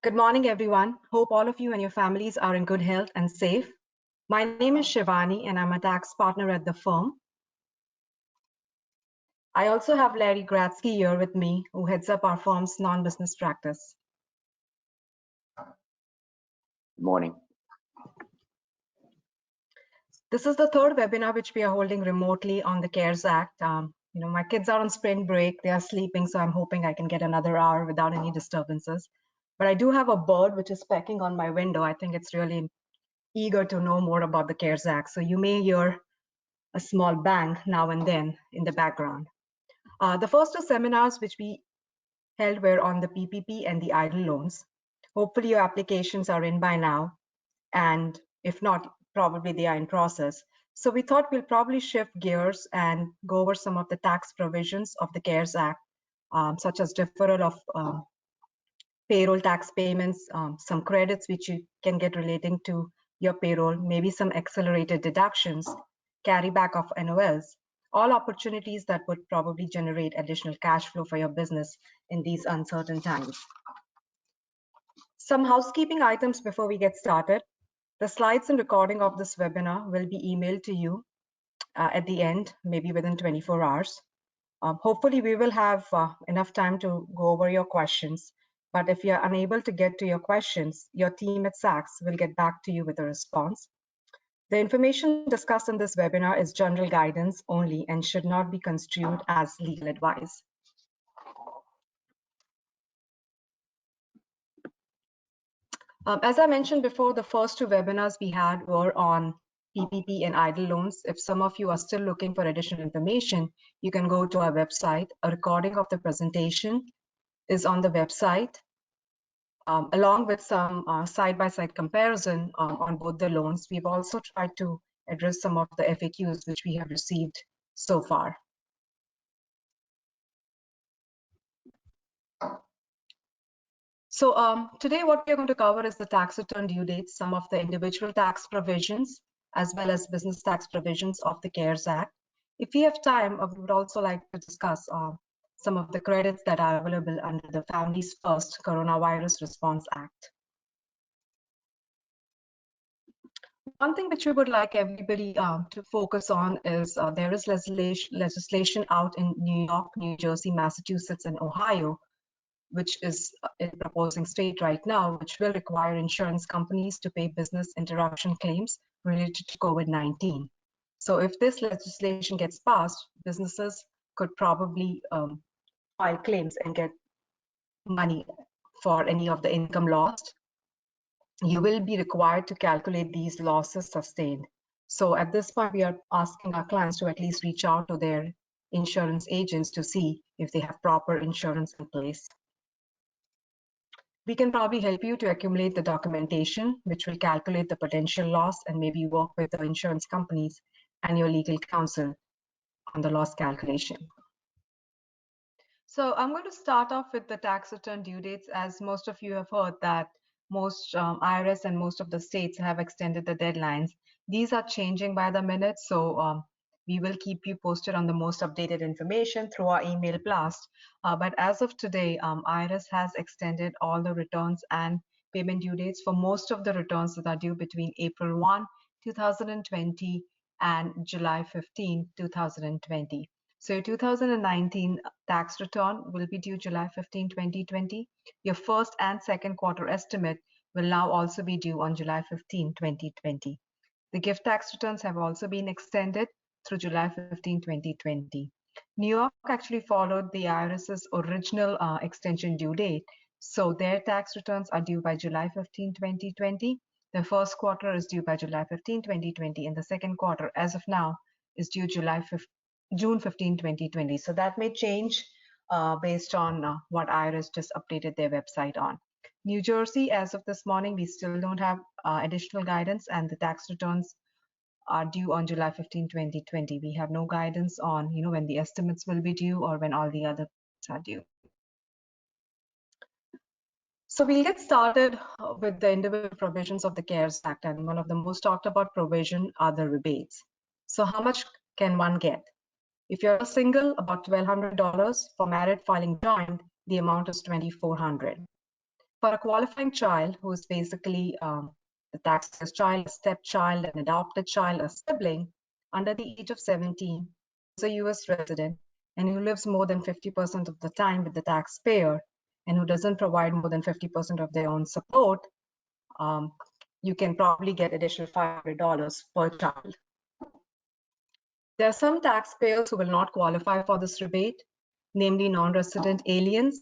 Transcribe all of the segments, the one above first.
Good morning, everyone. Hope all of you and your families are in good health and safe. My name is Shivani, and I'm a tax partner at the firm. I also have Larry Gratzky here with me, who heads up our firm's non-business practice. Good morning. This is the third webinar which we are holding remotely on the CARES Act. My kids are on spring break. They are sleeping, so I'm hoping I can get another hour without any disturbances. But I do have a bird which is pecking on my window. I think it's really eager to know more about the CARES Act. So you may hear a small bang now and then in the background. The first two seminars which we held were on the PPP and the idle loans. Hopefully your applications are in by now, and if not, probably they are in process. So we thought we'll probably shift gears and go over some of the tax provisions of the CARES Act, such as deferral of payroll tax payments, some credits which you can get relating to your payroll, maybe some accelerated deductions, carryback of NOLs, all opportunities that would probably generate additional cash flow for your business in these uncertain times. Some housekeeping items before we get started. The slides and recording of this webinar will be emailed to you at the end, maybe within 24 hours. Hopefully we will have enough time to go over your questions. But if you're unable to get to your questions, your team at SACS will get back to you with a response. The information discussed in this webinar is general guidance only and should not be construed as legal advice. As I mentioned before, the first two webinars we had were on PPP and idle loans. If some of you are still looking for additional information, you can go to our website. A recording of the presentation is on the website, along with some side-by-side comparison on both the loans. We've also tried to address some of the FAQs which we have received so far. So today what we're going to cover is the tax return due dates, some of the individual tax provisions, as well as business tax provisions of the CARES Act. If we have time, we would also like to discuss some of the credits that are available under the Families First Coronavirus Response Act. One thing which we would like everybody to focus on is there is legislation out in New York, New Jersey, Massachusetts, and Ohio, which is in proposing state right now, which will require insurance companies to pay business interruption claims related to COVID-19. So if this legislation gets passed, businesses could probably file claims and get money for any of the income lost. You will be required to calculate these losses sustained. So at this point, we are asking our clients to at least reach out to their insurance agents to see if they have proper insurance in place. We can probably help you to accumulate the documentation, which will calculate the potential loss and maybe work with the insurance companies and your legal counsel on the loss calculation. So I'm going to start off with the tax return due dates. As most of you have heard that most IRS and most of the states have extended the deadlines. These are changing by the minute, so we will keep you posted on the most updated information through our email blast. But as of today, IRS has extended all the returns and payment due dates for most of the returns that are due between April 1, 2020 and July 15, 2020. So your 2019 tax return will be due July 15, 2020. Your first and second quarter estimate will now also be due on July 15, 2020. The gift tax returns have also been extended through July 15, 2020. New York actually followed the IRS's original extension due date. So their tax returns are due by July 15, 2020. The first quarter is due by July 15, 2020, and the second quarter, as of now, is due June 15, 2020. So that may change based on what IRS just updated their website on. New Jersey, as of this morning, we still don't have additional guidance, and the tax returns are due on July 15, 2020. We have no guidance on when the estimates will be due or when all the other are due. So we'll get started with the individual provisions of the CARES Act, and one of the most talked about provision are the rebates. So how much can one get? If you're a single, about $1,200. For married filing joint, the amount is $2,400. For a qualifying child who is basically the taxpayer's child, a stepchild, an adopted child, a sibling under the age of 17, who's a US resident, and who lives more than 50% of the time with the taxpayer, and who doesn't provide more than 50% of their own support, you can probably get additional $500 per child. There are some taxpayers who will not qualify for this rebate, namely non-resident aliens,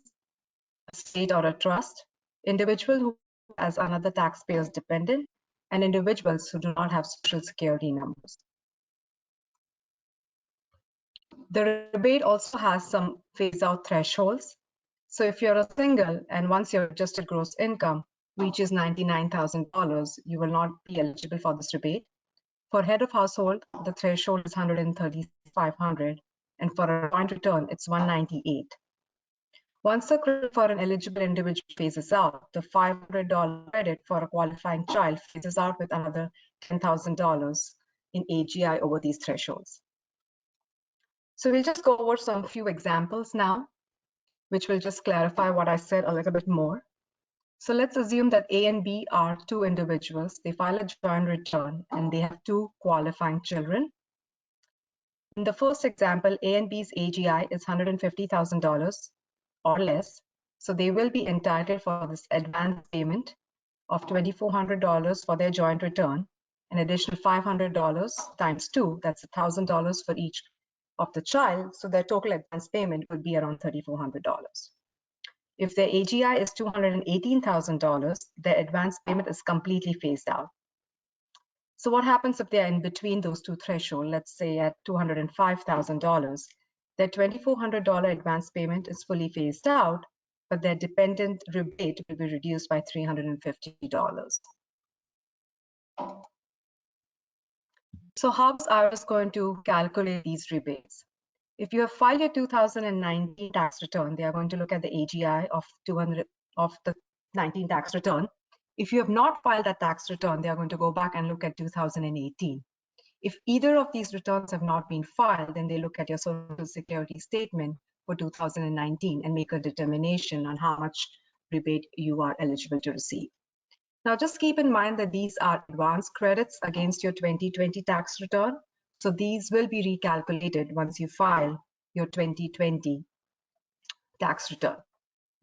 a state or a trust, individual who has another taxpayer's dependent, and individuals who do not have social security numbers. The rebate also has some phase-out thresholds. So if you're a single and once your adjusted gross income reaches $99,000, you will not be eligible for this rebate. For head of household, the threshold is $135,000, and for a joint return, it's $198,000. Once the credit for an eligible individual phases out, the $500 credit for a qualifying child phases out with another $10,000 in AGI over these thresholds. So we'll just go over some few examples now, which will just clarify what I said a little bit more. So let's assume that A and B are two individuals. They file a joint return and they have two qualifying children. In the first example, A and B's AGI is $150,000 or less. So they will be entitled for this advance payment of $2,400 for their joint return, an additional $500 times 2, that's $1,000 for each of the child. So their total advance payment would be around $3,400. If their AGI is $218,000, their advance payment is completely phased out. So what happens if they are in between those two thresholds, let's say at $205,000? Their $2,400 advance payment is fully phased out, but their dependent rebate will be reduced by $350. So how is IRS going to calculate these rebates? If you have filed your 2019 tax return, they are going to look at the AGI of the 19 tax return. If you have not filed that tax return, they are going to go back and look at 2018. If either of these returns have not been filed, then they look at your Social Security statement for 2019 and make a determination on how much rebate you are eligible to receive. Now, just keep in mind that these are advance credits against your 2020 tax return. So these will be recalculated once you file your 2020 tax return.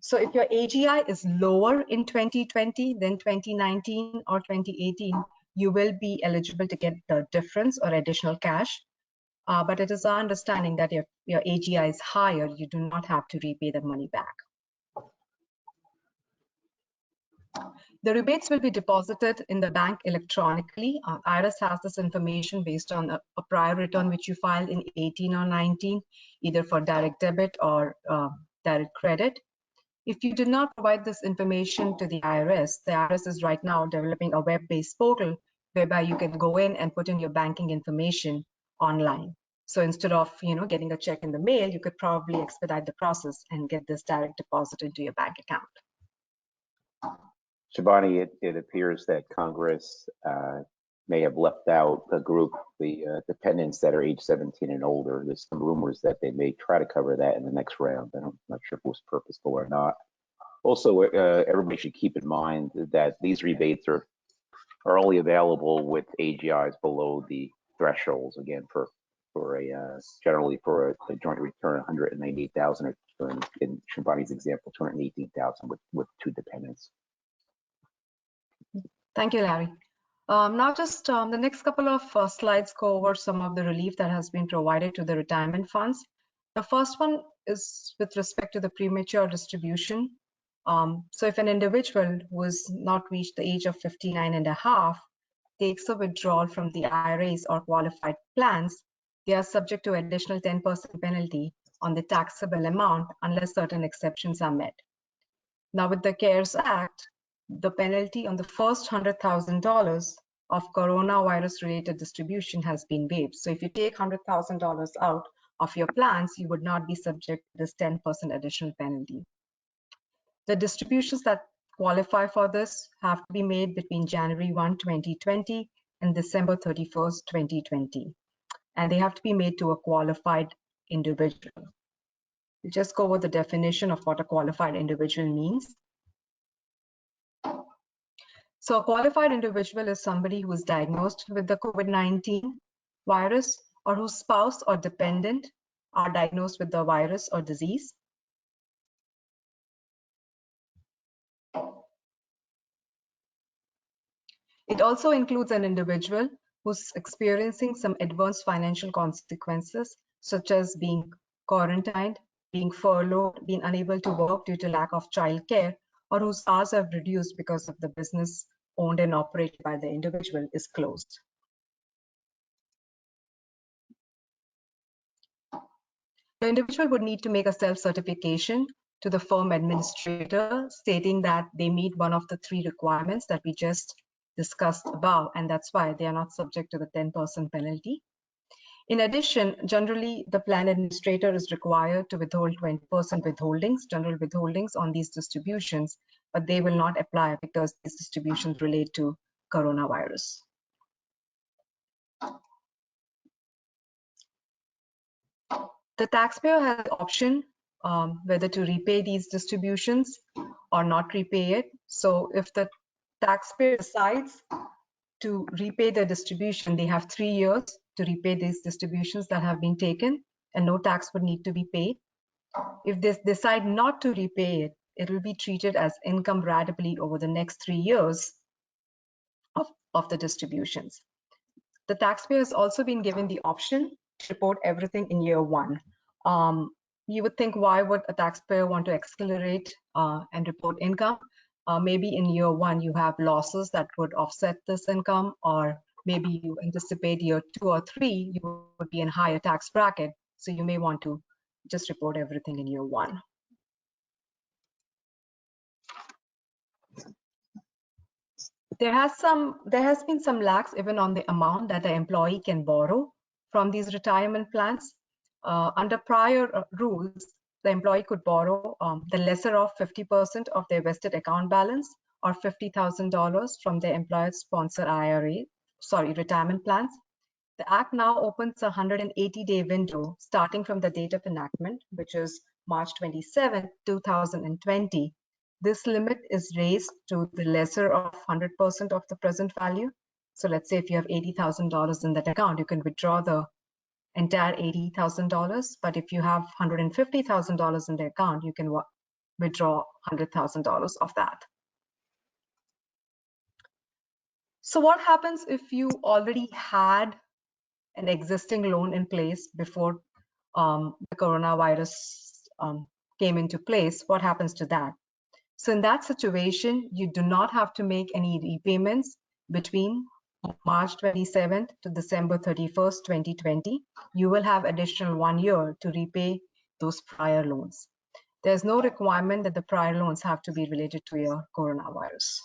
So if your AGI is lower in 2020 than 2019 or 2018, you will be eligible to get the difference or additional cash. But it is our understanding that if your AGI is higher, you do not have to repay the money back. The rebates will be deposited in the bank electronically. IRS has this information based on a prior return which you filed in 18 or 19, either for direct debit or direct credit. If you did not provide this information to the IRS is right now developing a web-based portal whereby you can go in and put in your banking information online. So instead of getting a check in the mail, you could probably expedite the process and get this direct deposit into your bank account. Shivani, it appears that Congress may have left out a group, the dependents that are age 17 and older. There's some rumors that they may try to cover that in the next round. I'm not sure if it was purposeful or not. Also, everybody should keep in mind that these rebates are only available with AGIs below the thresholds. Again, generally for a joint return, 198,000, or in Shivani's example, 218,000 with two dependents. Thank you, Larry. Now just the next couple of slides go over some of the relief that has been provided to the retirement funds. The first one is with respect to the premature distribution. So if an individual who has not reached the age of 59 and a half takes a withdrawal from the IRAs or qualified plans, they are subject to additional 10% penalty on the taxable amount unless certain exceptions are met. Now with the CARES Act, the penalty on the first $100,000 of coronavirus-related distribution has been waived. So if you take $100,000 out of your plans, you would not be subject to this 10% additional penalty. The distributions that qualify for this have to be made between January 1, 2020 and December 31st, 2020. And they have to be made to a qualified individual. We'll just go over the definition of what a qualified individual means. So a qualified individual is somebody who is diagnosed with the COVID-19 virus or whose spouse or dependent are diagnosed with the virus or disease. It also includes an individual who's experiencing some adverse financial consequences, such as being quarantined, being furloughed, being unable to work due to lack of childcare, or whose hours have reduced because of the business owned and operated by the individual is closed. The individual would need to make a self-certification to the firm administrator stating that they meet one of the 3 requirements that we just discussed above, and that's why they are not subject to the 10% penalty. In addition, generally, the plan administrator is required to withhold 20% withholdings, general withholdings on these distributions, but they will not apply because these distributions relate to coronavirus. The taxpayer has the option whether to repay these distributions or not repay it. So if the taxpayer decides to repay the distribution, they have 3 years to repay these distributions that have been taken, and no tax would need to be paid. If they decide not to repay it, it will be treated as income ratably over the next 3 years of the distributions. The taxpayer has also been given the option to report everything in year 1. You would think, why would a taxpayer want to accelerate and report income? Maybe in year 1 you have losses that would offset this income, or maybe you anticipate year 2 or 3 you would be in higher tax bracket, so you may want to just report everything in year 1. There has been some lax even on the amount that the employee can borrow from these retirement plans. Under prior rules, the employee could borrow the lesser of 50% of their vested account balance or $50,000 from their employer-sponsored retirement plans. The Act now opens a 180-day window starting from the date of enactment, which is March 27, 2020. This limit is raised to the lesser of 100% of the present value. So let's say if you have $80,000 in that account, you can withdraw the entire $80,000. But if you have $150,000 in the account, you can withdraw $100,000 of that. So what happens if you already had an existing loan in place before the coronavirus came into place? What happens to that? So in that situation, you do not have to make any repayments between March 27th to December 31st, 2020. You will have additional 1 year to repay those prior loans. There's no requirement that the prior loans have to be related to your coronavirus.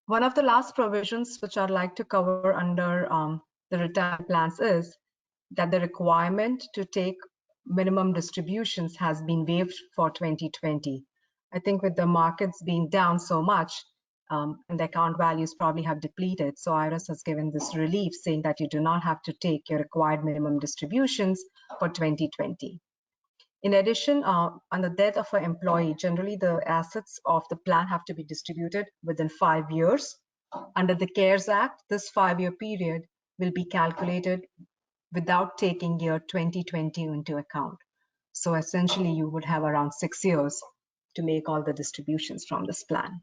One of the last provisions which I'd like to cover under the retirement plans is that the requirement to take minimum distributions has been waived for 2020. I think with the markets being down so much and the account values probably have depleted, so IRS has given this relief saying that you do not have to take your required minimum distributions for 2020. In addition, on the death of an employee, generally the assets of the plan have to be distributed within 5 years. Under the CARES Act, this 5-year period will be calculated without taking year 2020 into account. So essentially, you would have around 6 years to make all the distributions from this plan.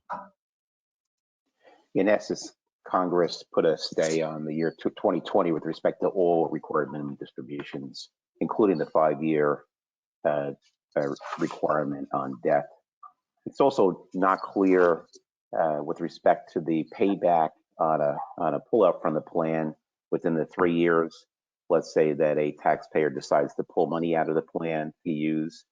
In essence, Congress put a stay on the year 2020 with respect to all required minimum distributions, including the 5-year requirement on death. It's also not clear with respect to the payback on a pullout from the plan within the 3 years. Let's say that a taxpayer decides to pull money out of the plan to use.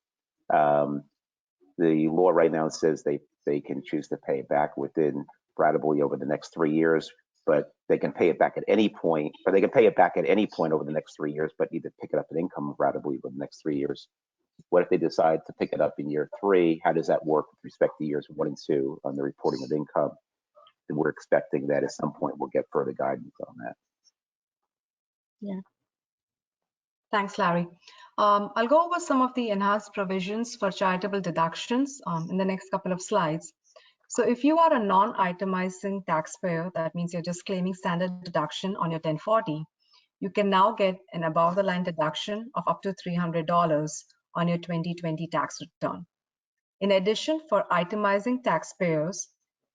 The law right now says they can choose to pay it back within ratably over the next 3 years, but they can pay it back at any point, or they can pay it back at any point over the next 3 years, but need to pick it up in income ratably over the next 3 years. What if they decide to pick it up in year 3? How does that work with respect to years 1 and 2 on the reporting of income? And we're expecting that at some point we'll get further guidance on that. Yeah. Thanks, Larry. I'll go over some of the enhanced provisions for charitable deductions in the next couple of slides. So if you are a non-itemizing taxpayer, that means you're just claiming standard deduction on your 1040, you can now get an above-the-line deduction of up to $300 on your 2020 tax return. In addition, for itemizing taxpayers,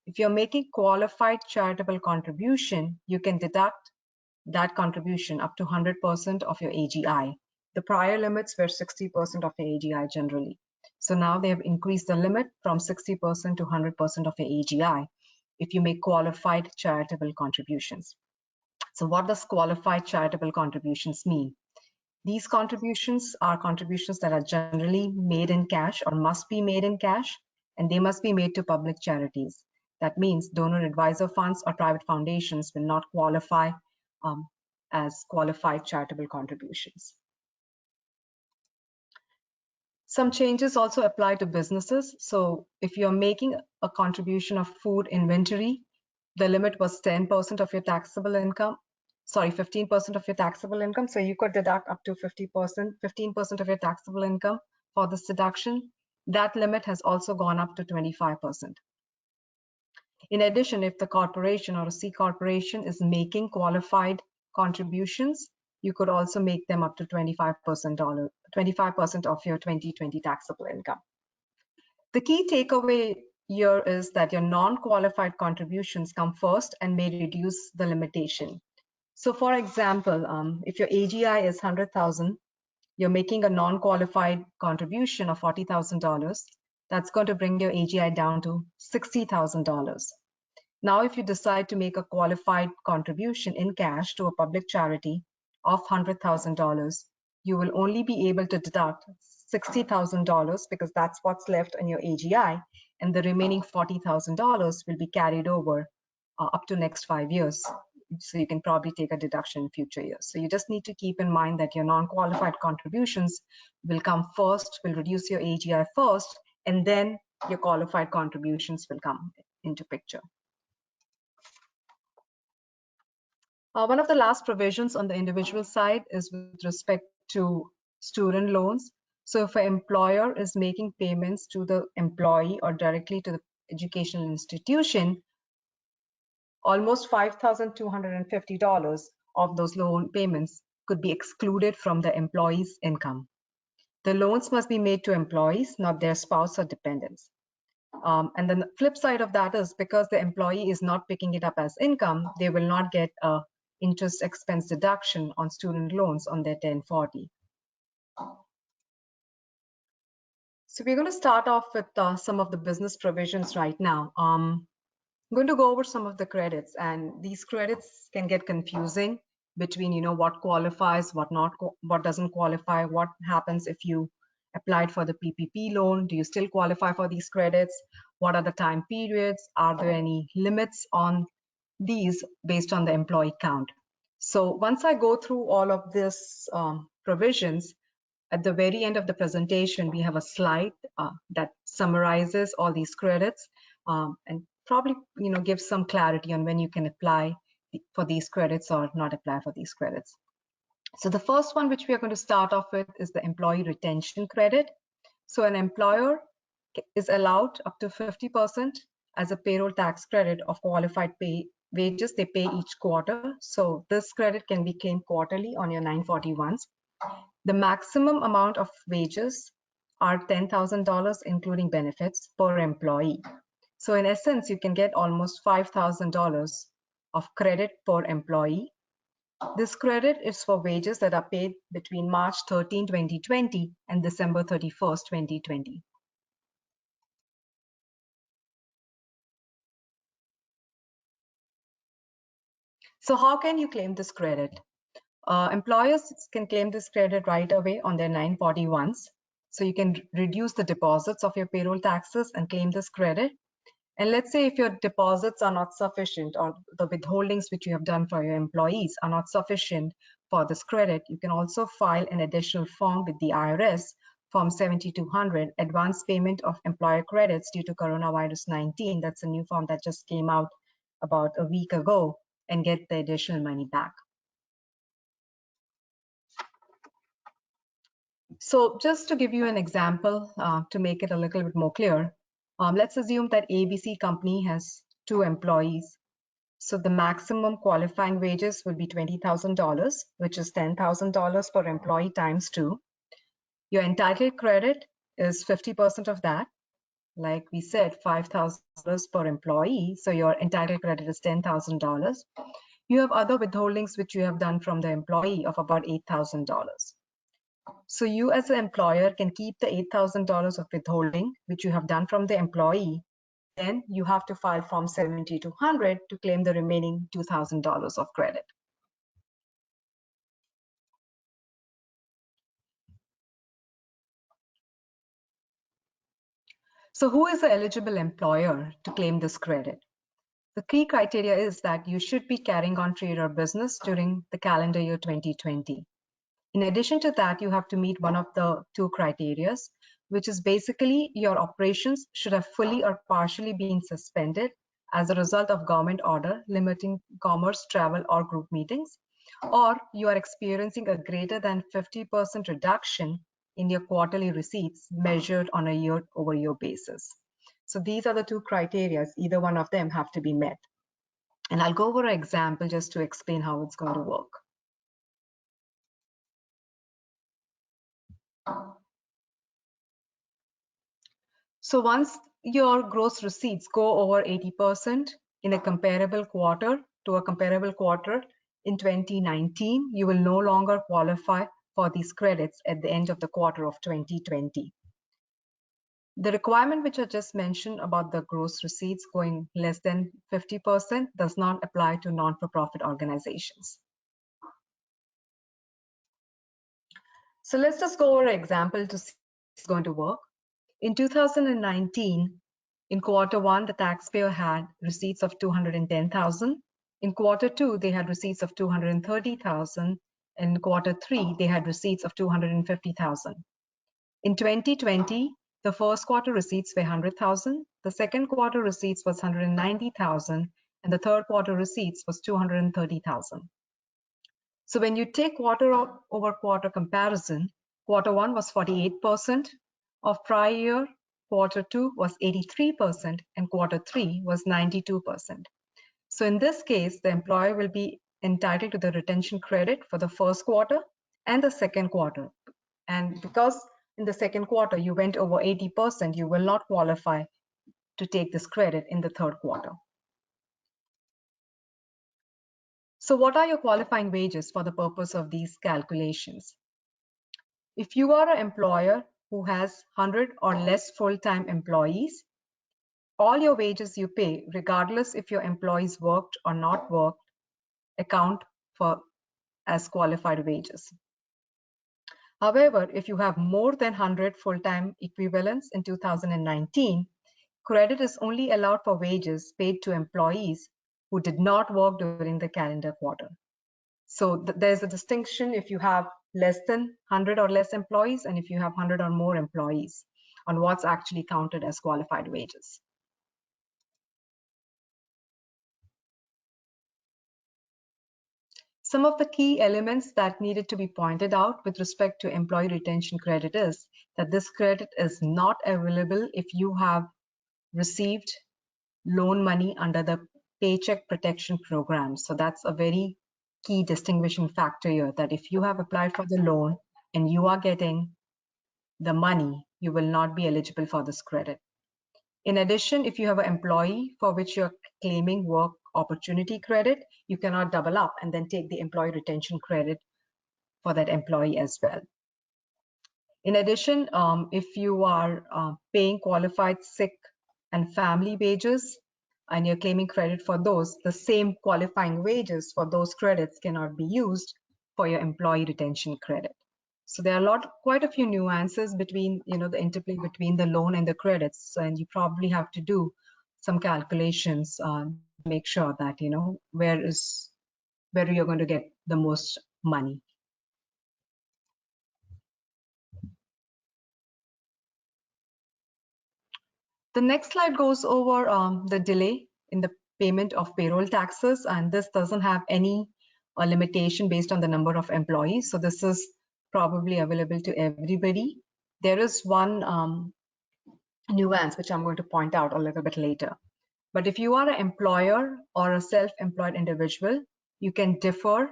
if you're making qualified charitable contribution, you can deduct that contribution up to 100% of your AGI. The prior limits were 60% of your AGI generally. So now they have increased the limit from 60% to 100% of your AGI if you make qualified charitable contributions. So what does qualified charitable contributions mean? These contributions are contributions that are generally made in cash or must be made in cash, and they must be made to public charities. That means donor advisor funds or private foundations will not qualify as qualified charitable contributions. Some changes also apply to businesses. So if you're making a contribution of food inventory, the limit was 10% of your taxable income. Sorry, 15% of your taxable income. So you could deduct up to 15% of your taxable income for this deduction. That limit has also gone up to 25%. In addition, if the corporation or a C corporation is making qualified contributions, you could also make them up to 25% of your 2020 taxable income. The key takeaway here is that your non-qualified contributions come first and may reduce the limitation. So for example, if your AGI is 100,000, you're making a non-qualified contribution of $40,000, that's going to bring your AGI down to $60,000. Now, if you decide to make a qualified contribution in cash to a public charity of $100,000, you will only be able to deduct $60,000 because that's what's left in your AGI, and the remaining $40,000 will be carried over up to next 5 years. So you can probably take a deduction in future years. So you just need to keep in mind that your non-qualified contributions will come first, will reduce your AGI first, and then your qualified contributions will come into picture. One of the last provisions on the individual side is with respect to student loans. So if an employer is making payments to the employee or directly to the educational institution, almost $5,250 of those loan payments could be excluded from the employee's income. The loans must be made to employees, not their spouse or dependents. And then the flip side of that is because the employee is not picking it up as income, they will not get a interest expense deduction on student loans on their 1040. So we're going to start off with some of the business provisions right now. I'm going to go over some of the credits, and these credits can get confusing between, what qualifies, what doesn't qualify, what happens if you applied for the PPP loan, do you still qualify for these credits? What are the time periods? Are there any limits on these based on the employee count? So once I go through all of this provisions, at the very end of the presentation, we have a slide that summarizes all these credits and probably gives some clarity on when you can apply for these credits or not apply for these credits. So the first one which we are going to start off with is the employee retention credit. So an employer is allowed up to 50% as a payroll tax credit of qualified wages they pay each quarter. So this credit can be claimed quarterly on your 941s. The maximum amount of wages are $10,000 including benefits per employee. So in essence, you can get almost $5,000 of credit per employee. This credit is for wages that are paid between March 13, 2020 and December 31st, 2020. So how can you claim this credit? Employers can claim this credit right away on their 941s. So you can reduce the deposits of your payroll taxes and claim this credit. And let's say if your deposits are not sufficient or the withholdings which you have done for your employees are not sufficient for this credit, you can also file an additional form with the IRS, Form 7200, Advance Payment of Employer Credits Due to Coronavirus 19. That's a new form that just came out about a week ago, and get the additional money back. So just to give you an example, to make it a little bit more clear, let's assume that ABC company has 2 employees. So the maximum qualifying wages will be $20,000, which is $10,000 per employee times 2. Your entitled credit is 50% of that. Like we said, $5,000 per employee. So your entitled credit is $10,000. You have other withholdings which you have done from the employee of about $8,000. So you as an employer can keep the $8,000 of withholding, which you have done from the employee. Then you have to file Form 7200 to claim the remaining $2,000 of credit. So who is the eligible employer to claim this credit? The key criteria is that you should be carrying on trade or business during the calendar year 2020. In addition to that, you have to meet one of the 2 criteria, which is basically your operations should have fully or partially been suspended as a result of government order limiting commerce, travel, or group meetings, or you are experiencing a greater than 50% reduction in your quarterly receipts measured on a year-over-year basis. So these are the 2 criteria. Either one of them have to be met. And I'll go over an example just to explain how it's going to work. So once your gross receipts go over 80% in a comparable quarter to a comparable quarter in 2019, you will no longer qualify for these credits at the end of the quarter of 2020. The requirement which I just mentioned about the gross receipts going less than 50% does not apply to non-for-profit organizations. So let's just go over an example to see if it's going to work. In 2019, in quarter 1, the taxpayer had receipts of $210,000. In quarter 2, they had receipts of $230,000. In quarter 3, they had receipts of $250,000. In 2020, the first quarter receipts were $100,000. The second quarter receipts was $190,000, and the third quarter receipts was $230,000. So when you take quarter over quarter comparison, quarter 1 was 48% of prior year, quarter 2 was 83%, and quarter 3 was 92%. So in this case, the employer will be entitled to the retention credit for the first quarter and the second quarter. And because in the second quarter you went over 80%, you will not qualify to take this credit in the third quarter. So what are your qualifying wages for the purpose of these calculations? If you are an employer who has 100 or less full-time employees, all your wages you pay, regardless if your employees worked or not worked, account for as qualified wages. However, if you have more than 100 full-time equivalents in 2019, credit is only allowed for wages paid to employees who did not work during the calendar quarter. So there's a distinction if you have less than 100 or less employees and if you have 100 or more employees on what's actually counted as qualified wages. Some of the key elements that needed to be pointed out with respect to employee retention credit is that this credit is not available if you have received loan money under the Paycheck Protection Program. So that's a very key distinguishing factor here, that if you have applied for the loan and you are getting the money, you will not be eligible for this credit. In addition, if you have an employee for which you're claiming work opportunity credit, you cannot double up and then take the employee retention credit for that employee as well. In addition, if you are paying qualified sick and family wages and you're claiming credit for those, the same qualifying wages for those credits cannot be used for your employee retention credit. So there are quite a few nuances between, the interplay between the loan and the credits, and you probably have to do some calculations to make sure that where you're going to get the most money. The next slide goes over the delay in the payment of payroll taxes, and this doesn't have any limitation based on the number of employees. So this is probably available to everybody. There is one nuance which I'm going to point out a little bit later. But if you are an employer or a self-employed individual, you can defer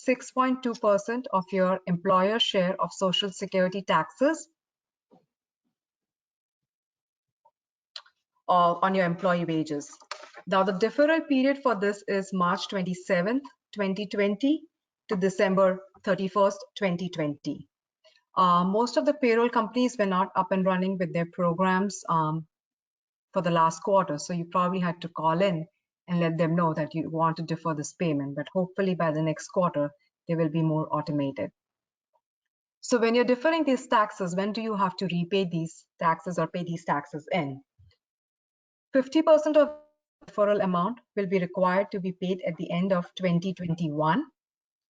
6.2% of your employer share of Social Security taxes on your employee wages. Now, the deferral period for this is March 27th, 2020 to December 31st, 2020. Most of the payroll companies were not up and running with their programs for the last quarter, so you probably had to call in and let them know that you want to defer this payment, but hopefully by the next quarter, they will be more automated. So when you're deferring these taxes, when do you have to repay these taxes or pay these taxes in? 50% of deferral amount will be required to be paid at the end of 2021,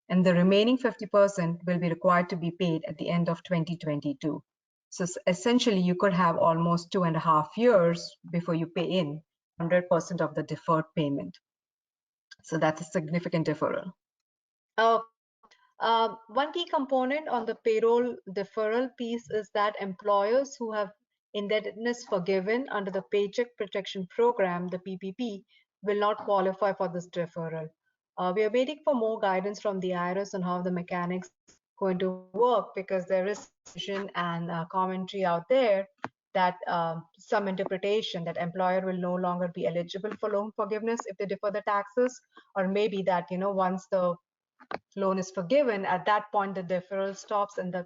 and the remaining 50% will be required to be paid at the end of 2022. So essentially, you could have almost 2.5 years before you pay in 100% of the deferred payment. So that's a significant deferral. One key component on the payroll deferral piece is that employers who have indebtedness forgiven under the Paycheck Protection Program, the PPP, will not qualify for this deferral. We are waiting for more guidance from the IRS on how the mechanics are going to work, because there is vision and commentary out there that some interpretation that employer will no longer be eligible for loan forgiveness if they defer the taxes, or maybe that, you know, once the loan is forgiven, at that point the deferral stops and the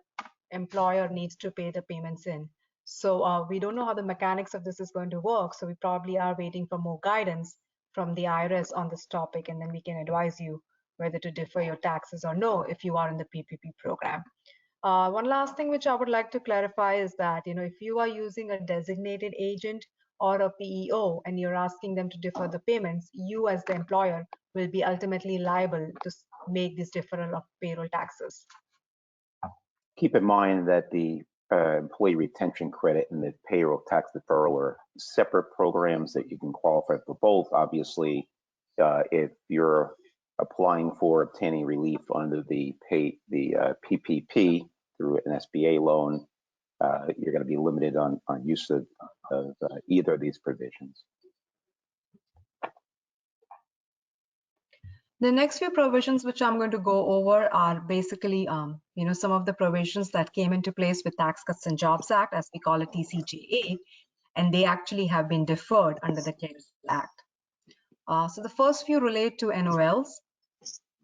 employer needs to pay the payments in. So we don't know how the mechanics of this is going to work, so we probably are waiting for more guidance from the IRS on this topic, and then we can advise you whether to defer your taxes or no if you are in the PPP program. One last thing which I would like to clarify is that, you know, if you are using a designated agent or a PEO and you're asking them to defer the payments, you as the employer will be ultimately liable to make this deferral of payroll taxes. Keep in mind that the employee retention credit and the payroll tax deferral are separate programs that you can qualify for both. Obviously, if you're applying for obtaining relief under the PPP through an SBA loan, you're going to be limited on use of either of these provisions. The next few provisions which I'm going to go over are basically, you know, some of the provisions that came into place with Tax Cuts and Jobs Act, as we call it TCJA, and they actually have been deferred under the CARES Act. So the first few relate to NOLs.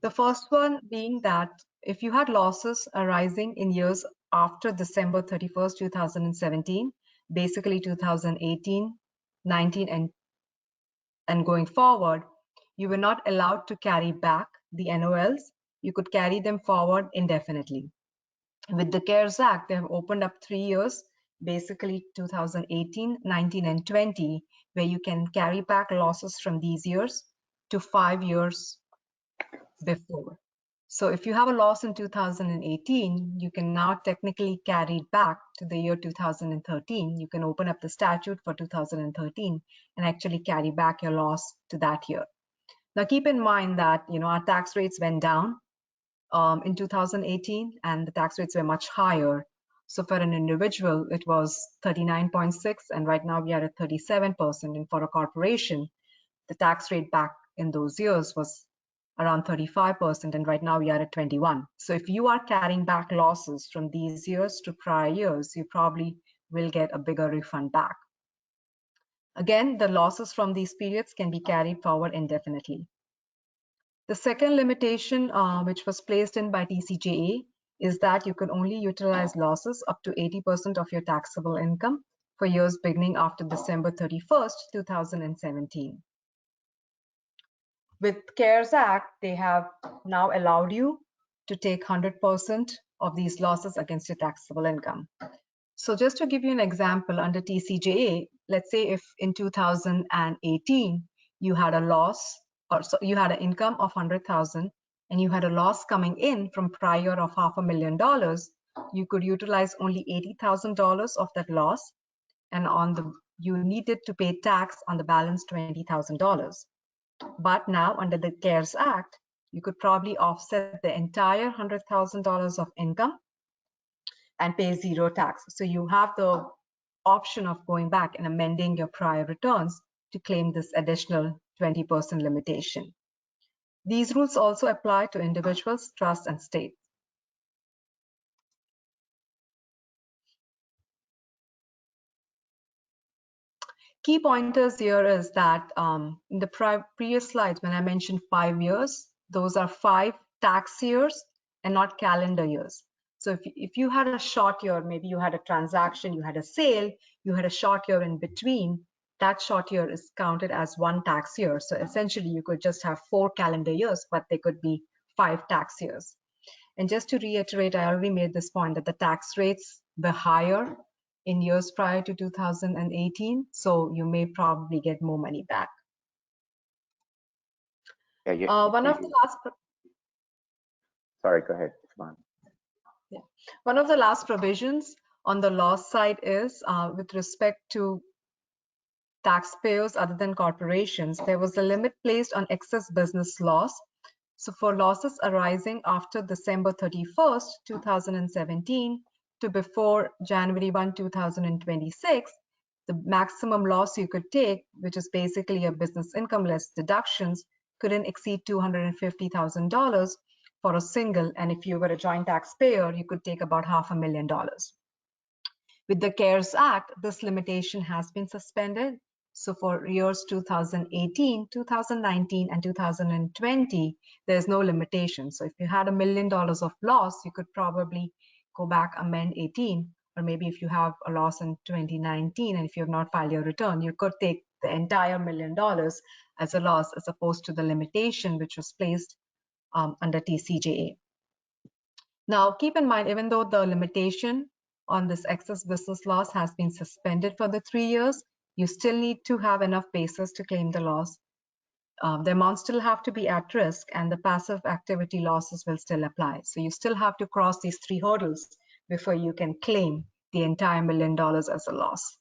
The first one being that if you had losses arising in years after December 31st, 2017, basically 2018, 19, and going forward, you were not allowed to carry back the NOLs. You could carry them forward indefinitely. With the CARES Act, they have opened up 3 years, basically 2018, 19, and 20, where you can carry back losses from these years to 5 years before. So if you have a loss in 2018, you can now technically carry it back to the year 2013. You can open up the statute for 2013 and actually carry back your loss to that year. Now, keep in mind that, you know, our tax rates went down in 2018, and the tax rates were much higher. So for an individual, it was 39.6, and right now we are at 37%. And for a corporation, the tax rate back in those years was around 35%, and right now we are at 21. So if you are carrying back losses from these years to prior years, you probably will get a bigger refund back. Again, the losses from these periods can be carried forward indefinitely. The second limitation, which was placed in by TCJA, is that you can only utilize losses up to 80% of your taxable income for years beginning after December 31st, 2017. With CARES Act, they have now allowed you to take 100% of these losses against your taxable income. So just to give you an example, under TCJA, let's say if in 2018 you had a loss, or so you had an income of 100,000 and you had a loss coming in from prior of $500,000, you could utilize only $80,000 of that loss, and you needed to pay tax on the balance $20,000. But now under the CARES Act, you could probably offset the entire $100,000 of income and pay zero tax. So you have the option of going back and amending your prior returns to claim this additional 20% limitation. These rules also apply to individuals, trusts, and states. Key pointers here is that in the previous slides, when I mentioned 5 years, those are 5 tax years and not calendar years. So if you had a short year, maybe you had a transaction, you had a sale, you had a short year in between, that short year is counted as 1 tax year. So essentially, you could just have 4 calendar years, but they could be 5 tax years. And just to reiterate, I already made this point that the tax rates were higher in years prior to 2018, so you may probably get more money back. Yeah, One of the last. Sorry, go ahead. Come on. Yeah. One of the last provisions on the loss side is with respect to taxpayers other than corporations, there was a limit placed on excess business loss. So for losses arising after December 31st, 2017 to before January 1, 2026, the maximum loss you could take, which is basically a business income less deductions, couldn't exceed $250,000 for a single, and if you were a joint taxpayer, you could take about $500,000. With the CARES Act, this limitation has been suspended. So for years 2018, 2019, and 2020, there's no limitation. So if you had $1 million of loss, you could probably go back, amend 18, or maybe if you have a loss in 2019 and if you have not filed your return, you could take the entire $1 million as a loss as opposed to the limitation which was placed under TCJA. Now, keep in mind, even though the limitation on this excess business loss has been suspended for the 3 years, you still need to have enough basis to claim the loss. The amounts still have to be at risk, and the passive activity losses will still apply. So you still have to cross these 3 hurdles before you can claim the entire $1 million as a loss.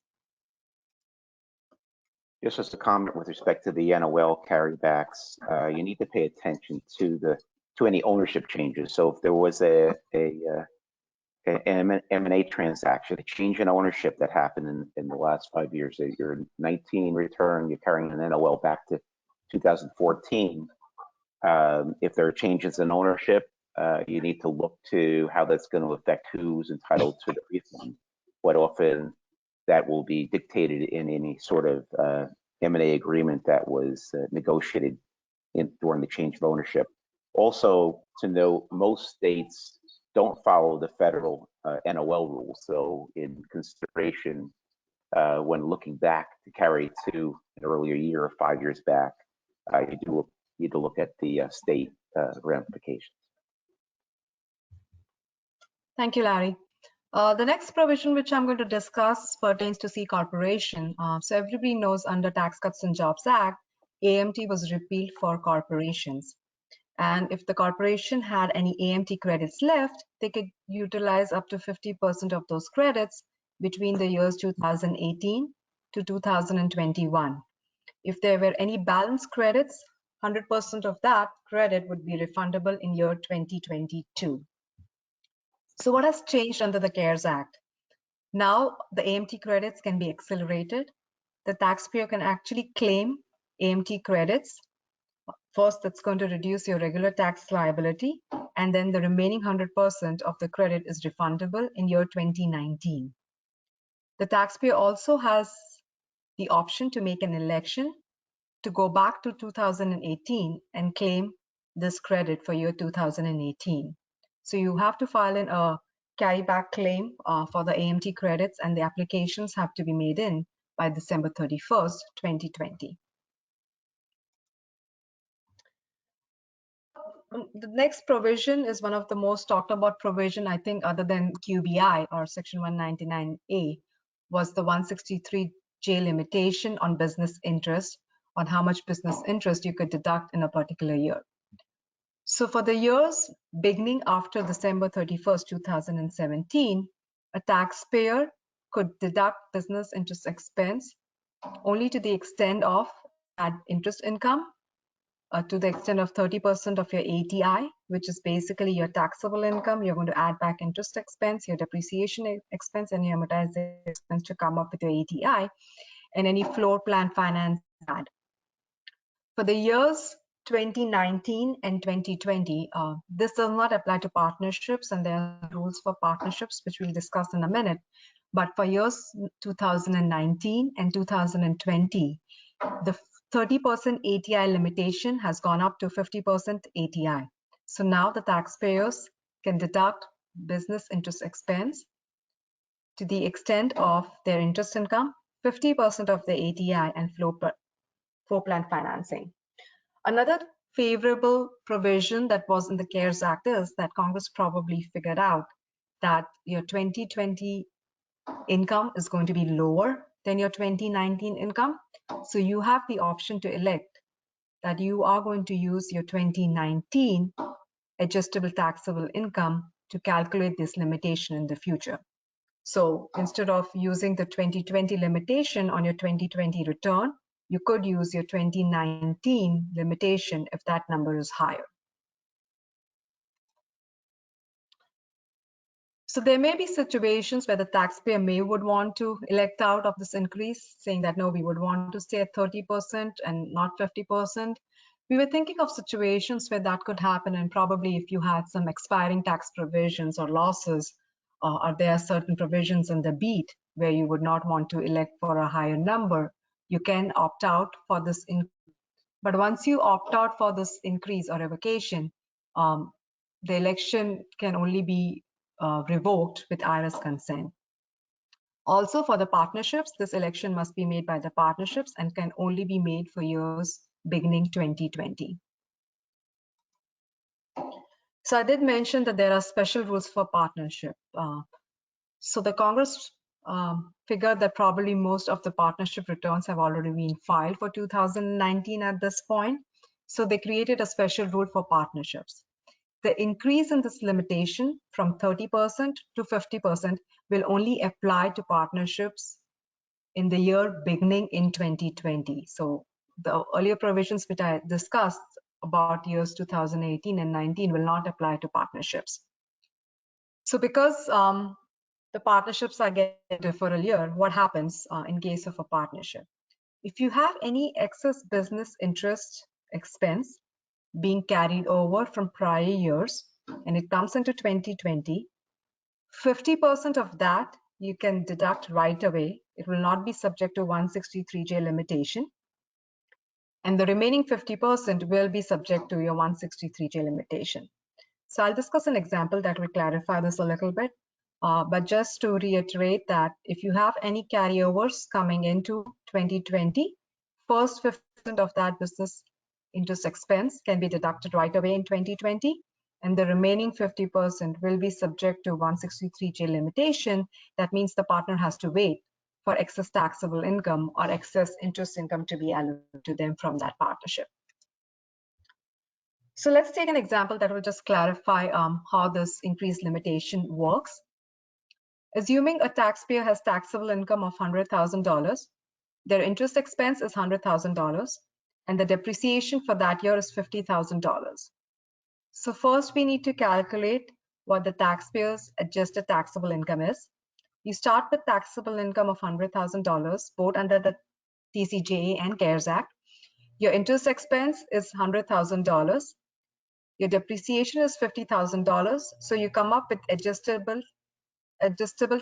Just as a comment with respect to the NOL carrybacks, you need to pay attention to any ownership changes. So if there was an M&A transaction, a change in ownership that happened in the last 5 years, your 19 return, you're carrying an NOL back to 2014. If there are changes in ownership, you need to look to how that's going to affect who's entitled to the refund. Quite often, that will be dictated in any sort of M&A agreement that was negotiated during the change of ownership. Also, to note, most states don't follow the federal NOL rules. So in consideration, when looking back to carry to an earlier year or 5 years back, you do need to look at the state ramifications. Thank you, Larry. The next provision which I'm going to discuss pertains to C corporation. So everybody knows under Tax Cuts and Jobs Act, AMT was repealed for corporations. And if the corporation had any AMT credits left, they could utilize up to 50% of those credits between the years 2018 to 2021. If there were any balance credits, 100% of that credit would be refundable in year 2022. So what has changed under the CARES Act? Now the AMT credits can be accelerated. The taxpayer can actually claim AMT credits. First, that's going to reduce your regular tax liability, and then the remaining 100% of the credit is refundable in year 2019. The taxpayer also has the option to make an election to go back to 2018 and claim this credit for year 2018. So you have to file in a carryback claim for the AMT credits, and the applications have to be made in by December 31st, 2020. The next provision is one of the most talked about provision, I think, other than QBI or Section 199A, was the 163J limitation on business interest, on how much business interest you could deduct in a particular year. So for the years beginning after December 31st, 2017, a taxpayer could deduct business interest expense only to the extent of interest income, to the extent of 30% of your ATI, which is basically your taxable income. You're going to add back interest expense, your depreciation expense, and your amortization expense to come up with your ATI, and any floor plan finance add. For the years 2019 and 2020, this does not apply to partnerships, and there are rules for partnerships, which we'll discuss in a minute. But for years 2019 and 2020, the 30% ATI limitation has gone up to 50% ATI. So now the taxpayers can deduct business interest expense to the extent of their interest income, 50% of the ATI, and floor plan financing. Another favorable provision that was in the CARES Act is that Congress probably figured out that your 2020 income is going to be lower than your 2019 income. So you have the option to elect that you are going to use your 2019 adjustable taxable income to calculate this limitation in the future. So instead of using the 2020 limitation on your 2020 return, you could use your 2019 limitation if that number is higher. So there may be situations where the taxpayer would want to elect out of this increase, saying that no, we would want to stay at 30% and not 50%. We were thinking of situations where that could happen, and probably if you had some expiring tax provisions or losses, or there are certain provisions in the BEAT where you would not want to elect for a higher number, you can opt out for this increase. But once you opt out for this increase or revocation, the election can only be revoked with IRS consent. Also, for the partnerships, this election must be made by the partnerships and can only be made for years beginning 2020. So I did mention that there are special rules for partnership. So the Congress figured that probably most of the partnership returns have already been filed for 2019 at this point. So they created a special rule for partnerships. The increase in this limitation from 30% to 50% will only apply to partnerships in the year beginning in 2020. So the earlier provisions which I discussed about years 2018 and 19 will not apply to partnerships. So because the partnerships are getting a deferral year, what happens in case of a partnership? If you have any excess business interest expense being carried over from prior years and it comes into 2020, 50% of that you can deduct right away. It will not be subject to 163J limitation. And the remaining 50% will be subject to your 163J limitation. So I'll discuss an example that will clarify this a little bit. But just to reiterate that if you have any carryovers coming into 2020, first 50% of that business interest expense can be deducted right away in 2020, and the remaining 50% will be subject to 163J limitation. That means the partner has to wait for excess taxable income or excess interest income to be allocated to them from that partnership. So let's take an example that will just clarify how this increased limitation works. Assuming a taxpayer has taxable income of $100,000, their interest expense is $100,000, and the depreciation for that year is $50,000. So first we need to calculate what the taxpayer's adjusted taxable income is. You start with taxable income of $100,000, both under the TCJA and CARES Act. Your interest expense is $100,000. Your depreciation is $50,000. So you come up with adjustable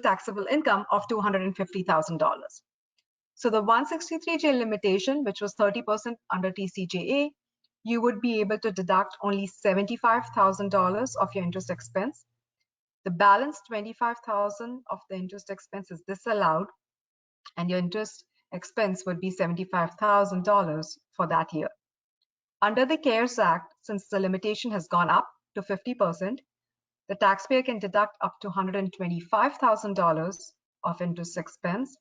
taxable income of $250,000. So the 163J limitation, which was 30% under TCJA, you would be able to deduct only $75,000 of your interest expense. The balance $25,000 of the interest expense is disallowed, and your interest expense would be $75,000 for that year. Under the CARES Act, since the limitation has gone up to 50%, the taxpayer can deduct up to $125,000 of interest expense.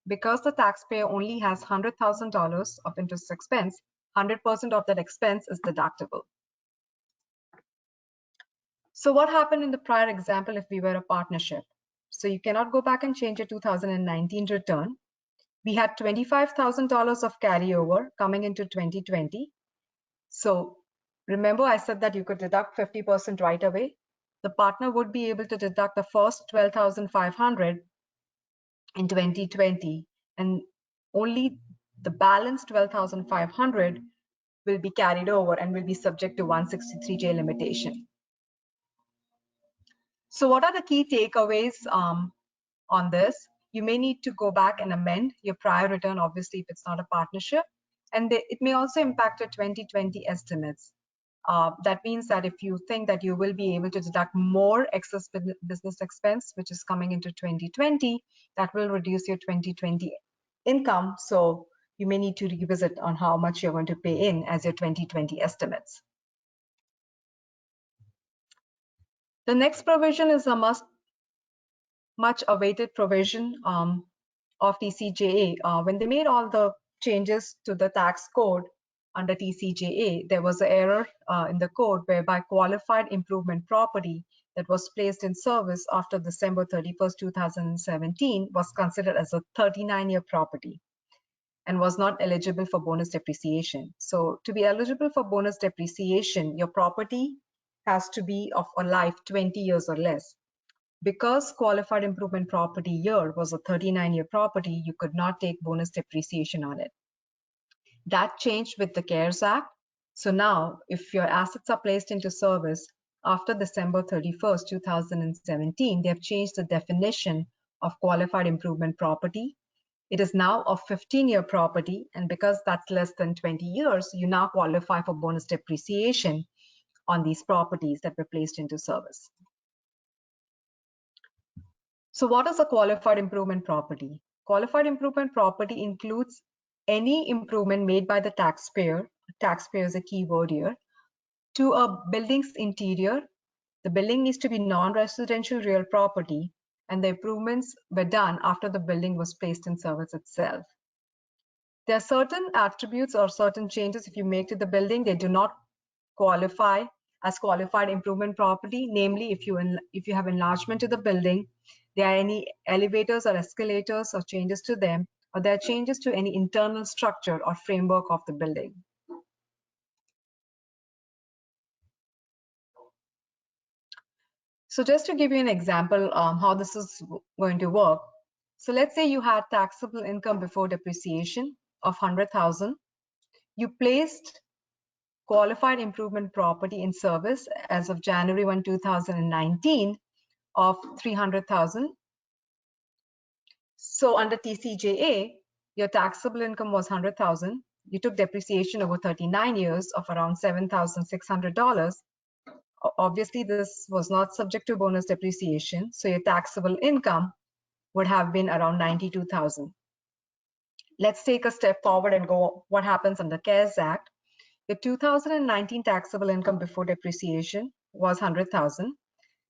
Because the taxpayer only has $100,000 of interest expense, 100% of that expense is deductible. So what happened in the prior example if we were a partnership? So you cannot go back and change your 2019 return. We had $25,000 of carryover coming into 2020. So Remember, I said that you could deduct 50% right away. The partner would be able to deduct the first 12,500 in 2020, and only the balance 12,500 will be carried over and will be subject to 163J limitation. So what are the key takeaways on this? You may need to go back and amend your prior return, obviously, if it's not a partnership. And it may also impact your 2020 estimates. That means that if you think that you will be able to deduct more excess business expense, which is coming into 2020, that will reduce your 2020 income. So you may need to revisit on how much you're going to pay in as your 2020 estimates. The next provision is a much awaited provision of TCJA. When they made all the changes to the tax code under TCJA, there was an error in the code whereby qualified improvement property that was placed in service after December 31st, 2017 was considered as a 39-year property and was not eligible for bonus depreciation. So to be eligible for bonus depreciation, your property has to be of a life 20 years or less. Because qualified improvement property year was a 39-year property, you could not take bonus depreciation on it. That changed with the CARES Act. So now, if your assets are placed into service after December 31st, 2017, they have changed the definition of qualified improvement property. It is now a 15-year property, and because that's less than 20 years, you now qualify for bonus depreciation on these properties that were placed into service. So what is a qualified improvement property? Qualified improvement property includes any improvement made by the taxpayer is a key word here, to a building's interior. The building needs to be non-residential real property, and the improvements were done after the building was placed in service itself. There are certain attributes or certain changes if you make to the building, they do not qualify as qualified improvement property. Namely, if you have enlargement to the building, there are any elevators or escalators or changes to them, or there are changes to any internal structure or framework of the building. So just to give you an example how this is going to work. So let's say you had taxable income before depreciation of 100,000. You placed qualified improvement property in service as of January 1, 2019 of 300,000. So under TCJA, your taxable income was 100,000. You took depreciation over 39 years of around $7,600. Obviously, this was not subject to bonus depreciation, so your taxable income would have been around 92,000. Let's take a step forward and go what happens under CARES Act. The 2019 taxable income before depreciation was 100,000.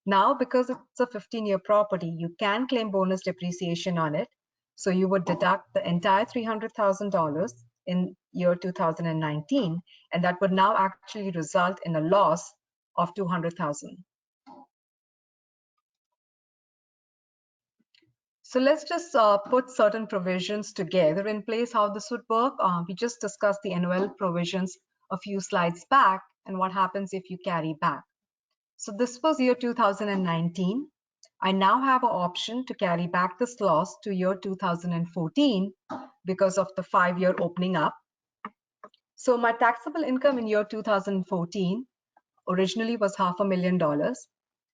Now, because it's a 15-year property, you can claim bonus depreciation on it. So you would deduct the entire $300,000 in year 2019, and that would now actually result in a loss of 200,000. So let's just put certain provisions together in place, how this would work. We just discussed the NOL provisions a few slides back and what happens if you carry back. So this was year 2019. I now have an option to carry back this loss to year 2014 because of the 5-year opening up. So my taxable income in year 2014 originally was $500,000.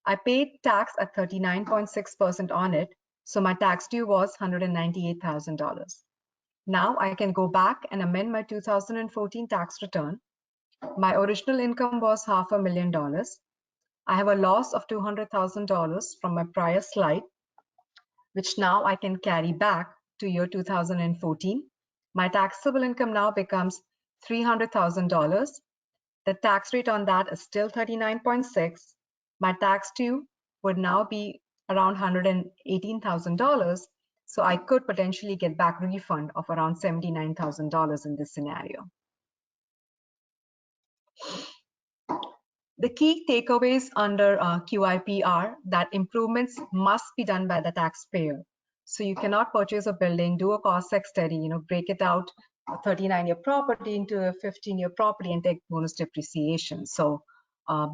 I paid tax at 39.6% on it. So my tax due was $198,000. Now I can go back and amend my 2014 tax return. My original income was $500,000. I have a loss of $200,000 from my prior slide, which now I can carry back to year 2014. My taxable income now becomes $300,000. The tax rate on that is still 39.6. My tax due would now be around $118,000. So I could potentially get back refund of around $79,000 in this scenario. The key takeaways under QIP are that improvements must be done by the taxpayer. So you cannot purchase a building, do a cost seg study, break it out a 39-year property into a 15-year property and take bonus depreciation. So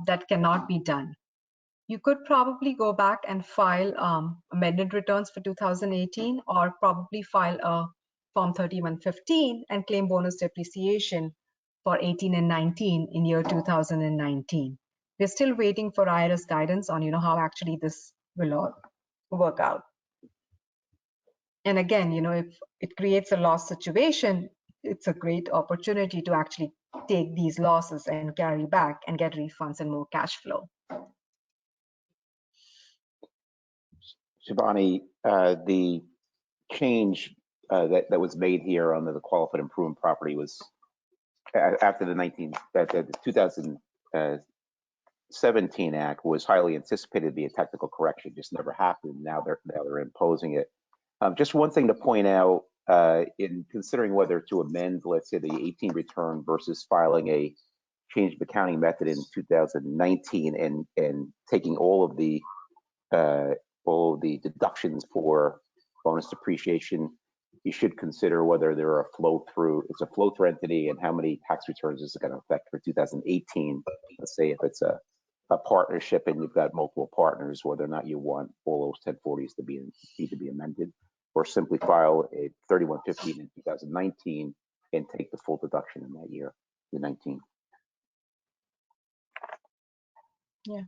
that cannot be done. You could probably go back and file amended returns for 2018, or probably file a Form 3115 and claim bonus depreciation for 18 and 19 in year 2019. We're still waiting for IRS guidance on how actually this will all work out. And again, if it creates a loss situation, it's a great opportunity to actually take these losses and carry back and get refunds and more cash flow. Shivani, the change that was made here under the qualified improvement property was after the 2017 Act was highly anticipated to be a technical correction, just never happened. Now they're imposing it. Just one thing to point out in considering whether to amend, let's say, the 18 return versus filing a change of accounting method in 2019 and taking all of the deductions for bonus depreciation, you should consider whether there are it's a flow-through entity, and how many tax returns is it going to affect for 2018. Let's say if it's a partnership and you've got multiple partners, whether or not you want all those 1040s need to be amended, or simply file a 3115 in 2019 and take the full deduction in that year, the 19. Yeah.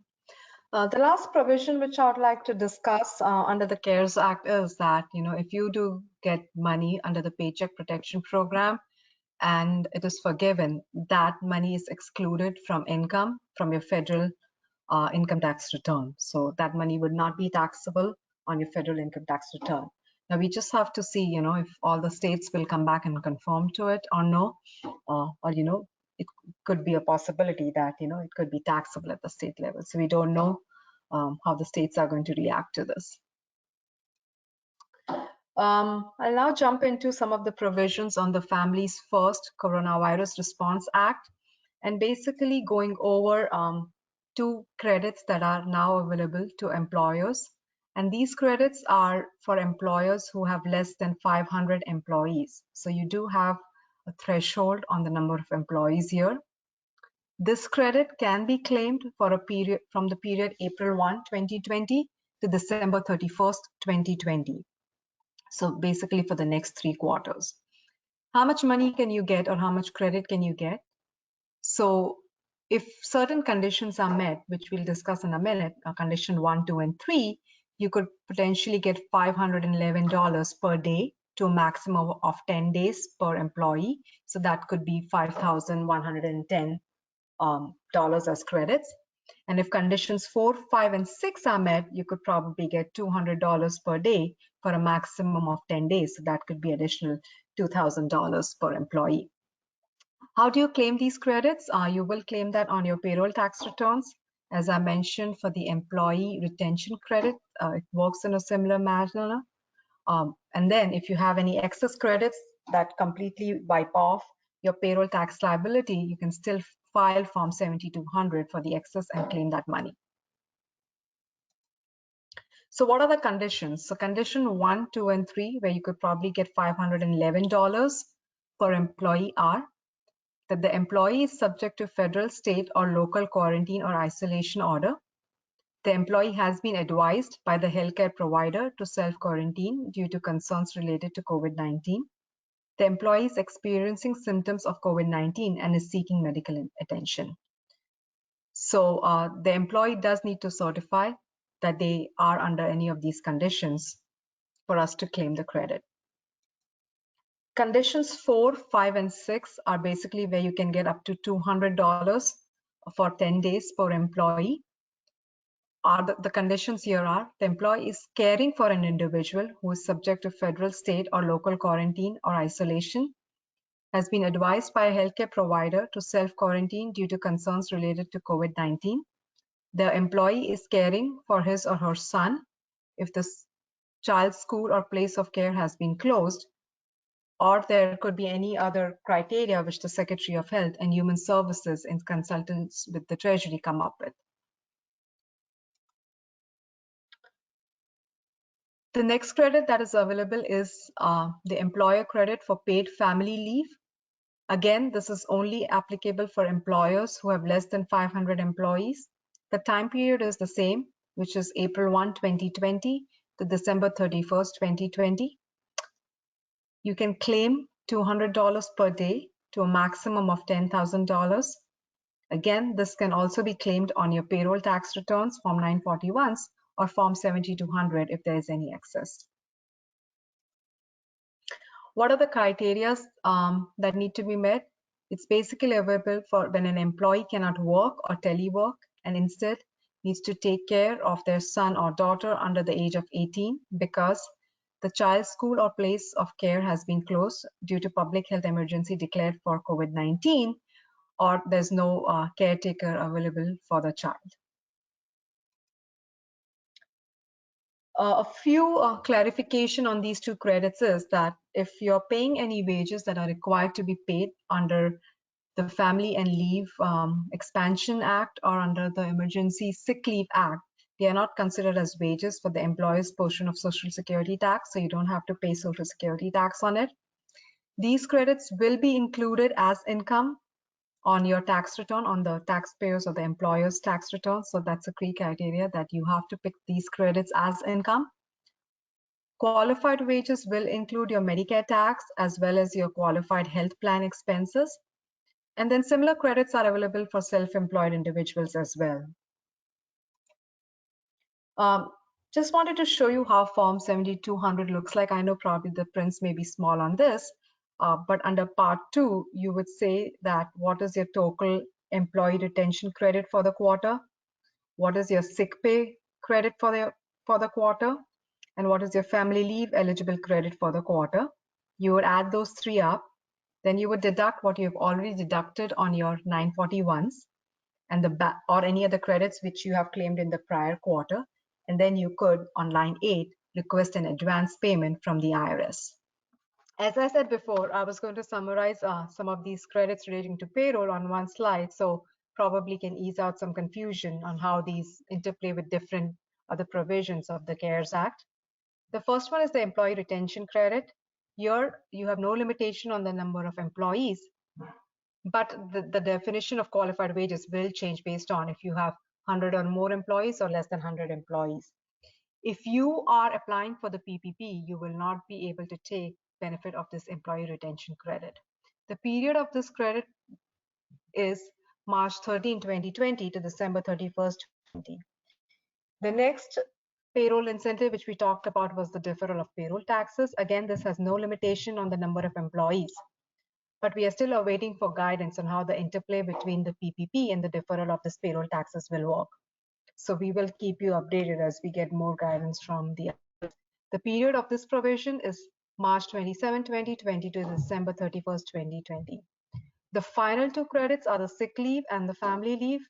The last provision which I would like to discuss under the CARES Act is that, if you do get money under the Paycheck Protection Program and it is forgiven, that money is excluded from income from your federal income tax return. So that money would not be taxable on your federal income tax return. Now we just have to see, if all the states will come back and conform to it or no, or it could be a possibility that it could be taxable at the state level. So we don't know how the states are going to react to this. I'll now jump into some of the provisions on the Families First Coronavirus Response Act, and basically going over 2 credits that are now available to employers. And these credits are for employers who have less than 500 employees. So you do have a threshold on the number of employees here. This credit can be claimed for a period from the period April 1, 2020 to December 31st, 2020. So basically for the next 3 quarters. How much money can you get, or how much credit can you get? So if certain conditions are met, which we'll discuss in a minute, condition 1, 2, and 3, you could potentially get $511 per day to a maximum of 10 days per employee. So that could be $5,110 as credits. And if conditions 4, 5, and 6 are met, you could probably get $200 per day for a maximum of 10 days. So that could be additional $2,000 per employee. How do you claim these credits? You will claim that on your payroll tax returns. As I mentioned, for the employee retention credit, it works in a similar manner. And then if you have any excess credits that completely wipe off your payroll tax liability, you can still file Form 7200 for the excess and claim that money. So what are the conditions? So condition 1, 2, and 3, where you could probably get $511 per employee are that the employee is subject to federal, state, or local quarantine or isolation order. The employee has been advised by the healthcare provider to self-quarantine due to concerns related to COVID-19. The employee is experiencing symptoms of COVID-19 and is seeking medical attention. So the employee does need to certify that they are under any of these conditions for us to claim the credit. Conditions 4, 5, and 6 are basically where you can get up to $200 for 10 days per employee. The conditions here are the employee is caring for an individual who is subject to federal, state, or local quarantine or isolation, has been advised by a healthcare provider to self-quarantine due to concerns related to COVID-19. The employee is caring for his or her son if the child's school or place of care has been closed, or there could be any other criteria which the Secretary of Health and Human Services in consultants with the Treasury come up with. The next credit that is available is the employer credit for paid family leave. Again, this is only applicable for employers who have less than 500 employees. The time period is the same, which is April 1, 2020 to December 31st, 2020. You can claim $200 per day to a maximum of $10,000. Again, this can also be claimed on your payroll tax returns, Form 941s, or Form 7200 if there is any excess. What are the criteria that need to be met? It's basically available for when an employee cannot work or telework and instead needs to take care of their son or daughter under the age of 18 because the child's school or place of care has been closed due to public health emergency declared for COVID-19, or there's no caretaker available for the child. A few clarification on these two credits is that if you're paying any wages that are required to be paid under the Family and Leave Expansion Act or under the Emergency Sick Leave Act, they are not considered as wages for the employer's portion of Social Security tax, so you don't have to pay Social Security tax on it. These credits will be included as income on your tax return, on the taxpayers or the employer's tax return. So that's a key criteria that you have to pick these credits as income. Qualified wages will include your Medicare tax as well as your qualified health plan expenses. And then similar credits are available for self-employed individuals as well. Just wanted to show you how Form 7200 looks like. I know probably the prints may be small on this, but under Part 2, you would say that what is your total employee retention credit for the quarter? What is your sick pay credit for the quarter? And what is your family leave eligible credit for the quarter? You would add those three up. Then you would deduct what you've already deducted on your 941s and or any other credits which you have claimed in the prior quarter. And then you could, on line 8, request an advance payment from the IRS. As I said before, I was going to summarize some of these credits relating to payroll on one slide, so probably can ease out some confusion on how these interplay with different other provisions of the CARES Act. The first one is the employee retention credit. Here, you have no limitation on the number of employees, but the definition of qualified wages will change based on if you have 100 or more employees or less than 100 employees. If you are applying for the PPP, you will not be able to take benefit of this employee retention credit. The period of this credit is March 13, 2020 to December 31st, 2020. The next payroll incentive, which we talked about, was the deferral of payroll taxes. Again, this has no limitation on the number of employees, but we are still awaiting for guidance on how the interplay between the PPP and the deferral of this payroll taxes will work. So we will keep you updated as we get more guidance from the others. The period of this provision is March 27, 2020 to December 31st, 2020. The final two credits are the sick leave and the family leave.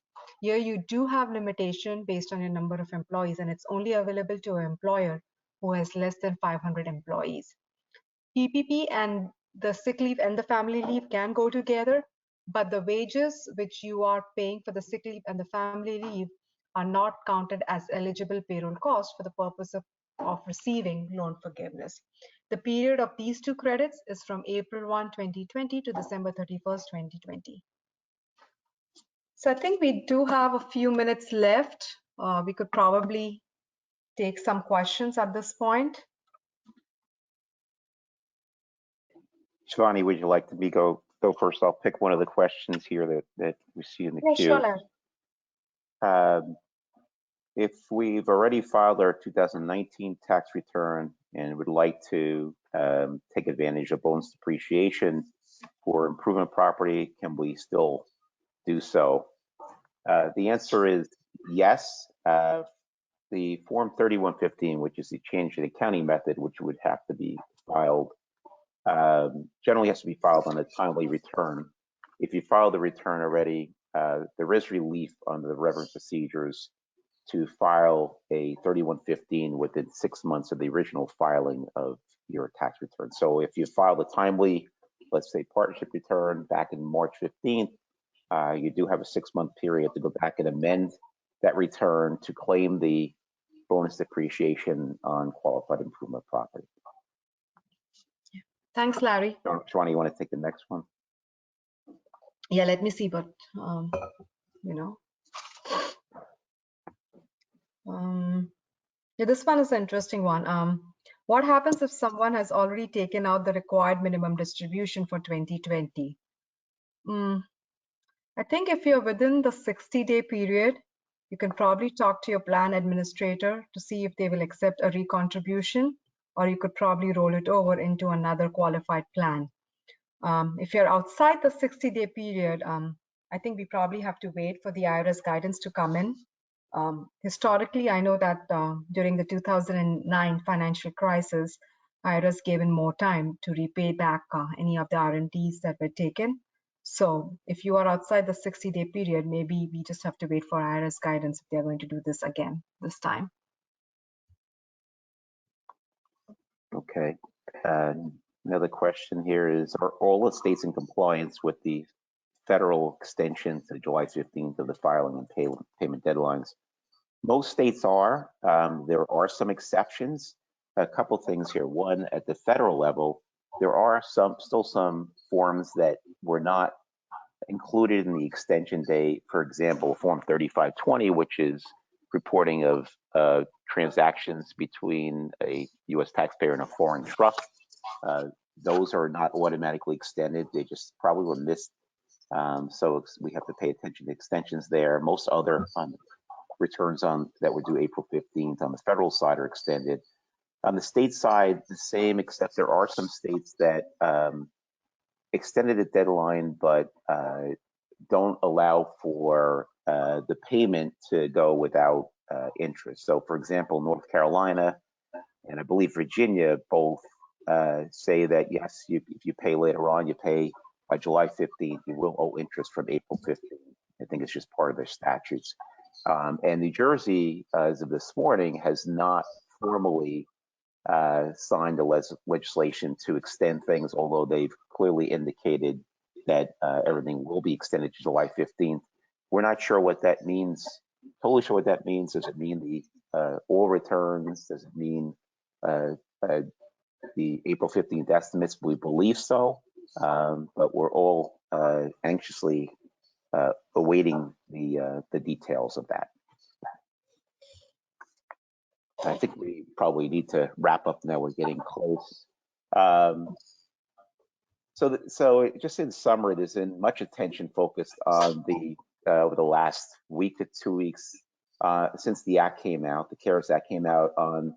Here you do have limitation based on your number of employees, and it's only available to an employer who has less than 500 employees. PPP and the sick leave and the family leave can go together, but the wages which you are paying for the sick leave and the family leave are not counted as eligible payroll costs for the purpose of receiving loan forgiveness. The period of these two credits is from April 1, 2020 to December 31st, 2020. So I think we do have a few minutes left. We could probably take some questions at this point. Shivani, would you like me go first? I'll pick one of the questions here that we see in the queue. Sure. If we've already filed our 2019 tax return and would like to take advantage of bonus depreciation for improvement property, can we still do so? The answer is yes. The Form 3115, which is the change in accounting method, which would have to be filed, generally has to be filed on a timely return. If you file the return already, there is relief under the relevant procedures to file a 3115 within 6 months of the original filing of your tax return. So if you filed a timely, let's say, partnership return back in March 15th, you do have a 6-month period to go back and amend that return to claim the bonus depreciation on qualified improvement property. Thanks, Larry. Shwani, you want to take the next one? Yeah, let me see, but yeah, this one is an interesting one. What happens if someone has already taken out the required minimum distribution for 2020? I think if you're within the 60-day period, you can probably talk to your plan administrator to see if they will accept a recontribution, or you could probably roll it over into another qualified plan. If you're outside the 60-day period, I think we probably have to wait for the IRS guidance to come in. Historically, I know that during the 2009 financial crisis, IRS gave in more time to repay back any of the RMDs that were taken. So if you are outside the 60-day period, maybe we just have to wait for IRS guidance if they're going to do this again this time. Okay. Another question here is, are all the states in compliance with the federal extension to July 15th of the filing and payment deadlines? Most states are. There are some exceptions. A couple things here. One, at the federal level, there are still some forms that were not included in the extension date. For example, Form 3520, which is reporting of transactions between a U.S. taxpayer and a foreign trust. Those are not automatically extended. They just probably were missed. So we have to pay attention to extensions there. Most other returns that were due April 15th on the federal side are extended. On the state side, the same, except there are some states that extended the deadline, but don't allow for the payment to go without interest. So for example, North Carolina and I believe Virginia both say that yes, if you pay later on, you pay by July 15th, you will owe interest from April 15th. I think it's just part of their statutes. And New Jersey, as of this morning, has not formally signed the legislation to extend things, although they've clearly indicated that everything will be extended to July 15th. We're not sure what that means. Totally sure what that means. Does it mean the all returns? Does it mean the April 15th estimates? We believe so, but we're all anxiously awaiting the details of that. I think we probably need to wrap up now. We're getting close. So just in summary, there's been much attention focused on over the last week to 2 weeks since the Act came out, the CARES Act came out, on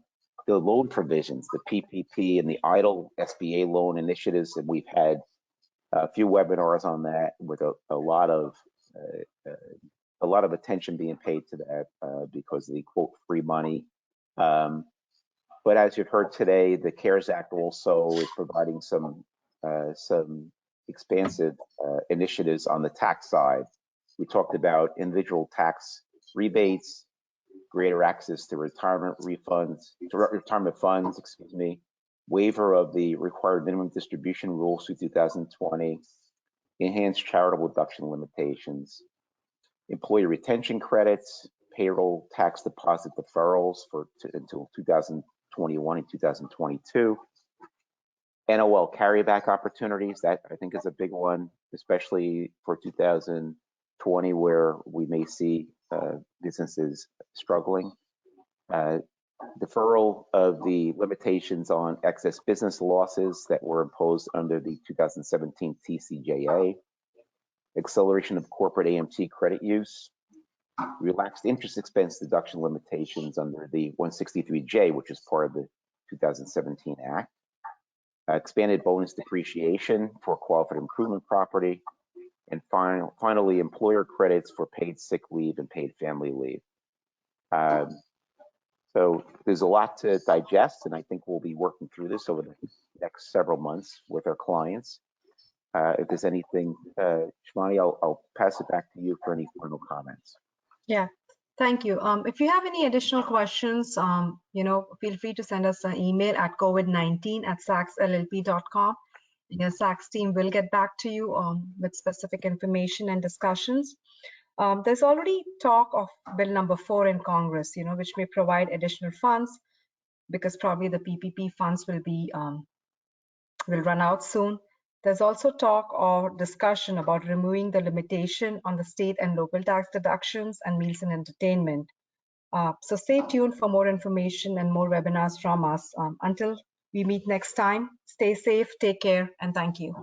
the loan provisions, the PPP and the idle SBA loan initiatives, and we've had a few webinars on that with a lot of attention being paid to that because of the quote free money. But as you've heard today, the CARES Act also is providing some expansive initiatives on the tax side. We talked about individual tax rebates, greater access to retirement funds, excuse me, waiver of the required minimum distribution rules through 2020, enhanced charitable deduction limitations, employee retention credits, payroll tax deposit deferrals until 2021 and 2022, NOL carryback opportunities. That I think is a big one, especially for 2020, where we may see businesses struggling. Deferral of the limitations on excess business losses that were imposed under the 2017 TCJA, acceleration of corporate AMT credit use, relaxed interest expense deduction limitations under the 163J, which is part of the 2017 Act, expanded bonus depreciation for qualified improvement property, and finally, employer credits for paid sick leave and paid family leave. So there's a lot to digest, and I think we'll be working through this over the next several months with our clients. If there's anything, Shwani, I'll pass it back to you for any final comments. Yeah, thank you. If you have any additional questions, feel free to send us an email at covid19@sacsllp.com. The SACS team will get back to you with specific information and discussions. There's already talk of bill number 4 in Congress, which may provide additional funds because probably the PPP funds will run out soon. There's also talk or discussion about removing the limitation on the state and local tax deductions and meals and entertainment. So stay tuned for more information and more webinars from us. Until we meet next time, stay safe, take care, and thank you.